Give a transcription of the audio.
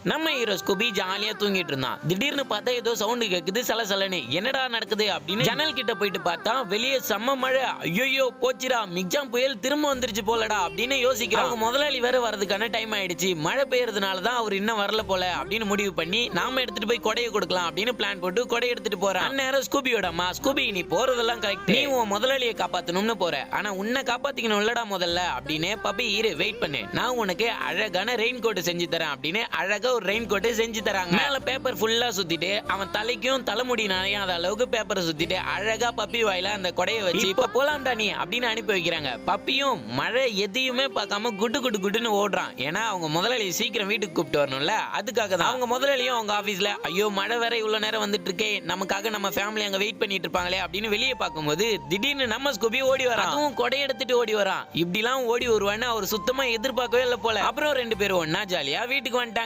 நம்ம hero Scooby ஜாலியா தூங்கிட்டு இருந்தான். திடீர்னு பார்த்தா ஏதோ சவுண்ட் கேக்குது, சலசலன்னு. என்னடா நடக்குது அப்படின்னு ஜன்னல் கிட்ட போயிட்டு பார்த்தா வெளியே செம்ம மழை. ஐயோ போச்சுடா, மிக்ஜாம் புயல் திரும்ப வந்துருச்சு போலடா அப்படின்னு யோசிக்கிறான். அவங்க முதலாளி வேற வரதுக்கான டைம் ஆயிடுச்சு. மழை பெய்யறதுனால தான் அவர் இன்னும் வரல போல அப்படின்னு முடிவு பண்ணி நாம எடுத்துட்டு போய் கொடையை கொடுக்கலாம் அப்படின்னு பிளான் போட்டு கொடையை எடுத்துட்டு போறான். அந்நேரம் ஸ்கூபியோட அம்மா, ஸ்கூபி நீ போறதெல்லாம் கரெக்ட், நீ உன் முதலாளியை காப்பாத்தணும்னு போற, ஆனா உன்னை காப்பாத்திக்கணும் இல்லடா முதல்ல அப்படின்னு. பப்பி இரு வெயிட் பண்ணு, நான் உனக்கு அழகான ரெயின் கோட் செஞ்சு தரேன் அப்படின்னு அழகா ஒரு ரெயின் கோட் செஞ்சு தராங்க. மேல பேப்பர் ஃபுல்லா சுத்திட்டு அவன் தலைக்கும் தலைமுடி நனையாத அளவுக்கு பேப்பரை சுத்திட்டு அழகா பப்பி வாயில அந்த கொடையை வச்சு இப்ப போலாம்டா நீ அப்படின்னு அனுப்பி வைக்கிறாங்க. பப்பியும் மழை எதையுமே பார்க்காம குட்டு குட்டு குட்டுன்னு ஓடுறான். ஏன்னா அவங்க முதலாளி சீக்கிரம் வீட்டுக்கு கூப்பிட்டு வரணும்ல, அதுக்காக தான். அவங்க முதலாளியும் அவங்க ஆபீஸ்ல ஐயோ மழை வேற இவ்வளவு நேரம் வந்துட்டு இருக்கே, நமக்காக நம்ம ஃபேமிலி அங்க வெயிட் பண்ணிட்டு இருப்பாங்களே அப்படின்னு வெளியே பார்க்கும்போது திடீர்னு நம்ம ஸ்கூபி ஓடி வரான். அதுவும் கொடை எடுத்துட்டு ஓடி வரான். இப்படிலாம் ஓடி வருவான்னு அவர் சுத்தமா எதிர்பார்க்கவே இல்லை போல. அப்புறம் ரெண்டு பேரும் ஒன்னா ஜாலியா வீட்டுக்கு வந்துட்டாங்க.